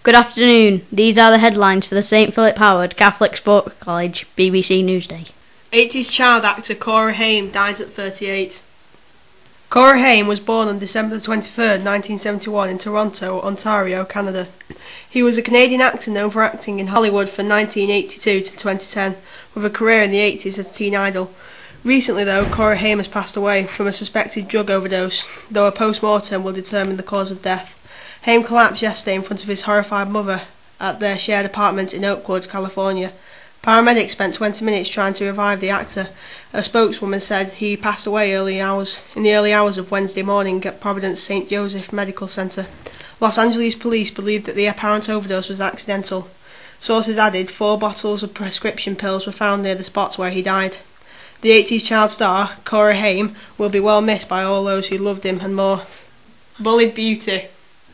Good afternoon. These are the headlines for the St Philip Howard Catholic Sports College BBC Newsday. 80s child actor Cora Haim dies at 38. Cora Haim was born on December 23, 1971 in Toronto, Ontario, Canada. He was a Canadian actor known for acting in Hollywood from 1982 to 2010, with a career in the 80s as a teen idol. Recently though, Cora Haim has passed away from a suspected drug overdose, though a post-mortem will determine the cause of death. Haim collapsed yesterday in front of his horrified mother at their shared apartment in Oakwood, California. Paramedics spent 20 minutes trying to revive the actor. A spokeswoman said he passed away in the early hours of Wednesday morning at Providence St. Joseph Medical Center. Los Angeles police believed that the apparent overdose was accidental. Sources added 4 bottles of prescription pills were found near the spots where he died. The 80s child star, Cora Haim, will be well missed by all those who loved him and more. Bullied beauty.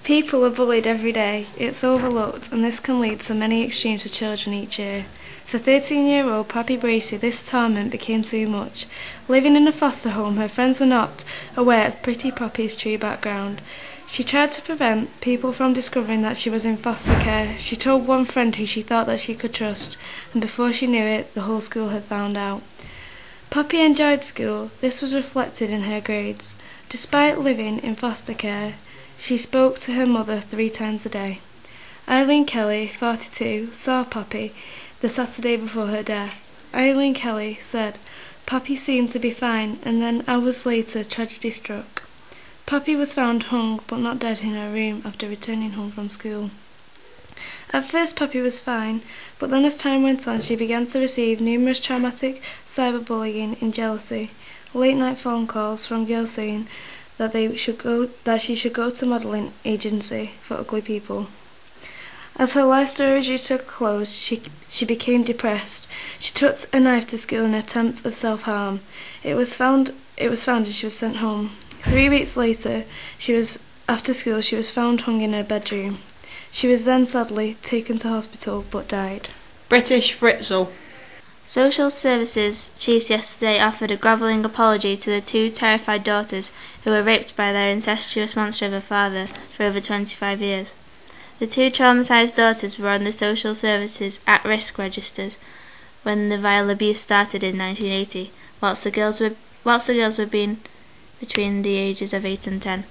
People are bullied every day. It's overlooked, and this can lead to many extremes for children each year. For 13-year-old Poppy Bracey, this torment became too much. Living in a foster home, her friends were not aware of pretty Poppy's true background. She tried to prevent people from discovering that she was in foster care. She told one friend who she thought that she could trust, and before she knew it, the whole school had found out. Poppy enjoyed school. This was reflected in her grades. Despite living in foster care, she spoke to her mother 3 times a day. Eileen Kelly, 42, saw Poppy the Saturday before her death. Eileen Kelly said, "Poppy seemed to be fine, and then hours later tragedy struck." Poppy was found hung but not dead in her room after returning home from school. At first Poppy was fine, but then as time went on she began to receive numerous traumatic cyberbullying and jealousy, late-night phone calls from girls saying that she should go to modelling agency for ugly people. As her life story drew to a close, she became depressed. She took a knife to school in an attempt of self-harm. It was found and she was sent home. 3 weeks later, after school, she was found hung in her bedroom. She was then sadly taken to hospital but died. British Fritzl. Social services chiefs yesterday offered a grovelling apology to the 2 terrified daughters who were raped by their incestuous monster of a father for over 25 years. The 2 traumatised daughters were on the social services at-risk registers when the vile abuse started in 1980, whilst the girls were between the ages of 8 and 10.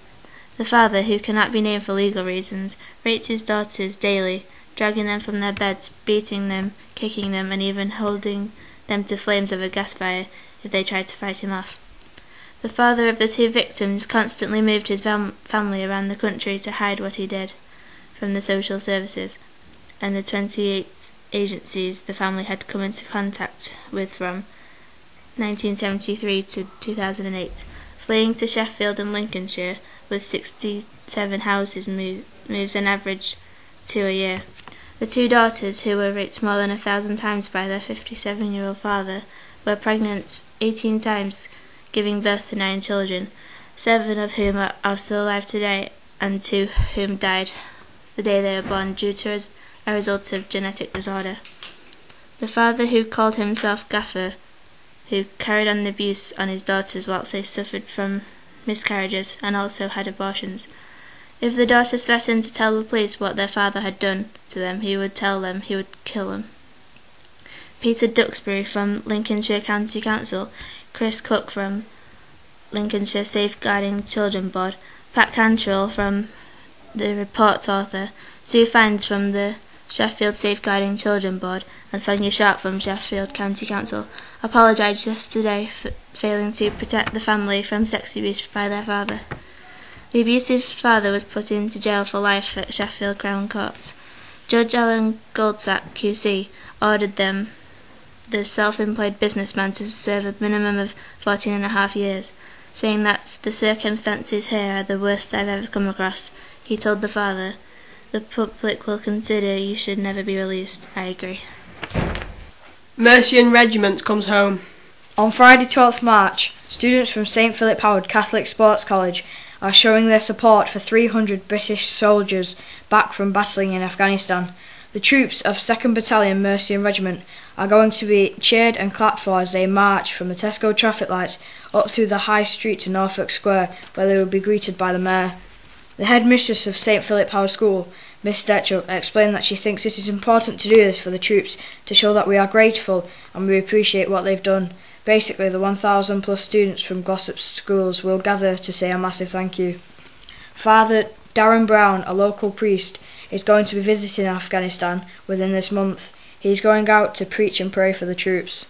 The father, who cannot be named for legal reasons, raped his daughters daily, dragging them from their beds, beating them, kicking them, and even holding them to flames of a gas fire if they tried to fight him off. The father of the 2 victims constantly moved his family around the country to hide what he did from the social services and the 28 agencies the family had come into contact with from 1973 to 2008, fleeing to Sheffield and Lincolnshire, with 67 houses moves an average 2 a year. The 2 daughters, who were raped more than 1,000 times by their 57-year-old father, were pregnant 18 times, giving birth to 9 children, 7 of whom are still alive today, and 2 whom died the day they were born due to a result of genetic disorder. The father, who called himself Gaffer, who carried on the abuse on his daughters whilst they suffered from miscarriages and also had abortions. If the daughters threatened to tell the police what their father had done to them, he would tell them he would kill them. Peter Duxbury from Lincolnshire County Council, Chris Cook from Lincolnshire Safeguarding Children Board, Pat Cantrell from the report's author, Sue Fines from the Sheffield Safeguarding Children Board, and Sonia Sharp from Sheffield County Council apologised yesterday for failing to protect the family from sex abuse by their father. The abusive father was put into jail for life at Sheffield Crown Court. Judge Alan Goldsack, QC, ordered the self-employed businessman, to serve a minimum of 14.5 years, saying that the circumstances here are the worst I've ever come across. He told the father, "The public will consider you should never be released." I agree. Mercian Regiment comes home. On Friday 12th March, students from St Philip Howard Catholic Sports College are showing their support for 300 British soldiers back from battling in Afghanistan. The troops of 2nd Battalion Mercian Regiment are going to be cheered and clapped for as they march from the Tesco traffic lights up through the High Street to Norfolk Square, where they will be greeted by the Mayor. The headmistress of St Philip Howard School, Miss Stetchuk explained that she thinks it is important to do this for the troops to show that we are grateful and we appreciate what they've done. Basically, the 1,000 plus students from Glossop schools will gather to say a massive thank you. Father Darren Brown, a local priest, is going to be visiting Afghanistan within this month. He is going out to preach and pray for the troops.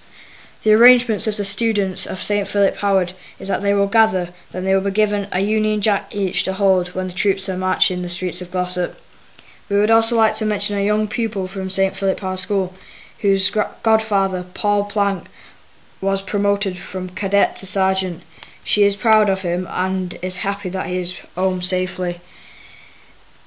The arrangements of the students of St Philip Howard is that they will gather, then they will be given a Union Jack each to hold when the troops are marching the streets of Glossop. We would also like to mention a young pupil from St Philip High School whose godfather, Paul Plank, was promoted from cadet to sergeant. She is proud of him and is happy that he is home safely.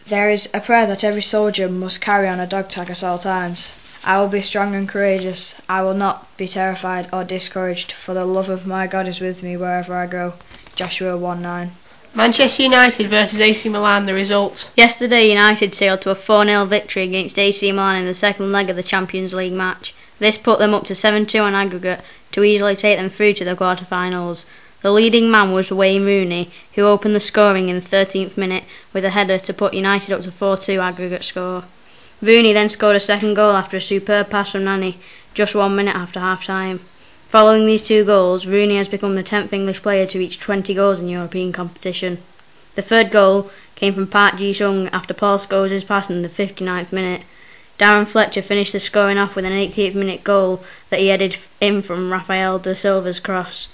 There is a prayer that every soldier must carry on a dog tag at all times. I will be strong and courageous. I will not be terrified or discouraged, for the love of my God is with me wherever I go. Joshua 1:9. Manchester United versus AC Milan, the result. Yesterday, United sailed to a 4-0 victory against AC Milan in the second leg of the Champions League match. This put them up to 7-2 on aggregate to easily take them through to the quarter-finals. The leading man was Wayne Rooney, who opened the scoring in the 13th minute with a header to put United up to 4-2 aggregate score. Rooney then scored a second goal after a superb pass from Nani, just 1 minute after half-time. Following these 2 goals, Rooney has become the 10th English player to reach 20 goals in European competition. The third goal came from Park Ji-sung after Paul Scholes' pass in the 59th minute. Darren Fletcher finished the scoring off with an 88th minute goal that he headed in from Rafael da Silva's cross.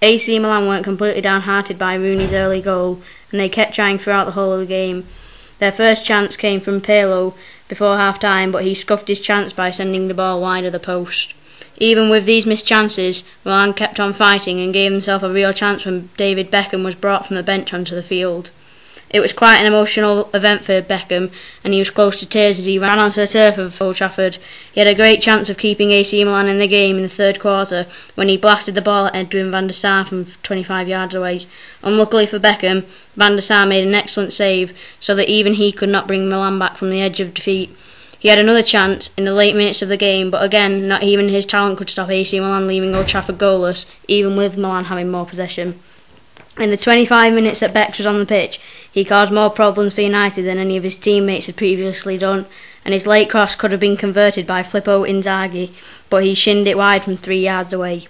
AC Milan weren't completely downhearted by Rooney's early goal, and they kept trying throughout the whole of the game. Their first chance came from Pirlo before half-time, but he scuffed his chance by sending the ball wide of the post. Even with these missed chances, Milan kept on fighting and gave himself a real chance when David Beckham was brought from the bench onto the field. It was quite an emotional event for Beckham, and he was close to tears as he ran onto the turf of Old Trafford. He had a great chance of keeping AC Milan in the game in the third quarter when he blasted the ball at Edwin van der Sar from 25 yards away. Unluckily for Beckham, van der Sar made an excellent save so that even he could not bring Milan back from the edge of defeat. He had another chance in the late minutes of the game, but again, not even his talent could stop AC Milan leaving Old Trafford goalless, even with Milan having more possession. In the 25 minutes that Bex was on the pitch, he caused more problems for United than any of his teammates had previously done, and his late cross could have been converted by Filippo Inzaghi, but he shinned it wide from 3 yards away.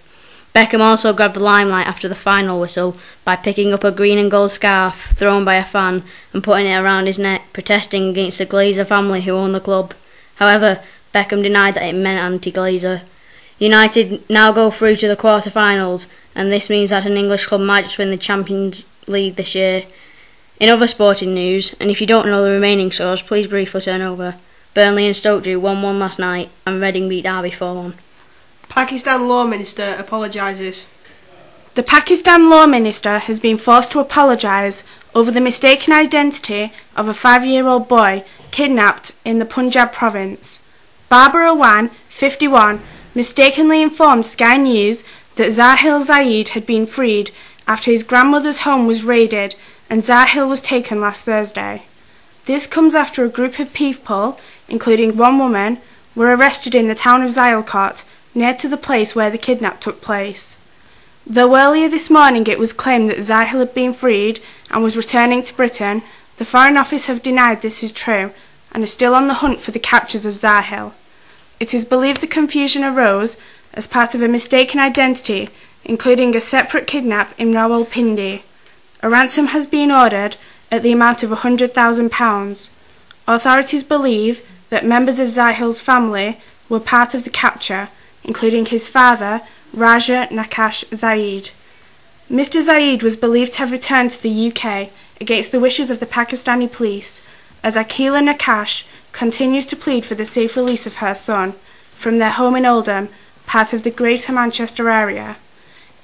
Beckham also grabbed the limelight after the final whistle by picking up a green and gold scarf thrown by a fan and putting it around his neck, protesting against the Glazer family who own the club. However, Beckham denied that it meant anti-Glazer. United now go through to the quarter-finals, and this means that an English club might just win the Champions League this year. In other sporting news, and if you don't know the remaining scores, please briefly turn over. Burnley and Stoke drew 1-1 last night, and Reading beat Derby 4-1. Pakistan Law Minister apologises. The Pakistan Law Minister has been forced to apologise over the mistaken identity of a 5-year-old boy kidnapped in the Punjab province. Barbara Awan, 51, mistakenly informed Sky News that Zahil Zaid had been freed after his grandmother's home was raided and Zahil was taken last Thursday. This comes after a group of people, including one woman, were arrested in the town of Zialkot, near to the place where the kidnap took place. Though earlier this morning it was claimed that Zahil had been freed and was returning to Britain, the Foreign Office have denied this is true and are still on the hunt for the captures of Zahil. It is believed the confusion arose as part of a mistaken identity, including a separate kidnap in Rawalpindi. A ransom has been ordered at the amount of £100,000. Authorities believe that members of Zahil's family were part of the capture, including his father, Raja Nakash Zaid. Mr. Zaid was believed to have returned to the UK against the wishes of the Pakistani police, as Akila Nakash continues to plead for the safe release of her son from their home in Oldham, part of the Greater Manchester area.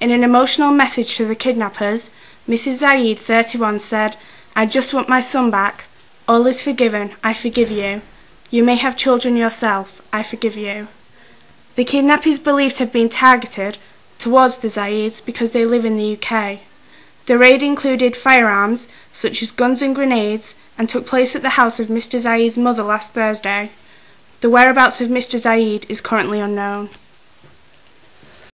In an emotional message to the kidnappers, Mrs. Zaid, 31, said, "I just want my son back. All is forgiven. I forgive you. You may have children yourself. I forgive you." The kidnap is believed to have been targeted towards the Zaids because they live in the UK. The raid included firearms, such as guns and grenades, and took place at the house of Mr. Zaid's mother last Thursday. The whereabouts of Mr. Zaid is currently unknown.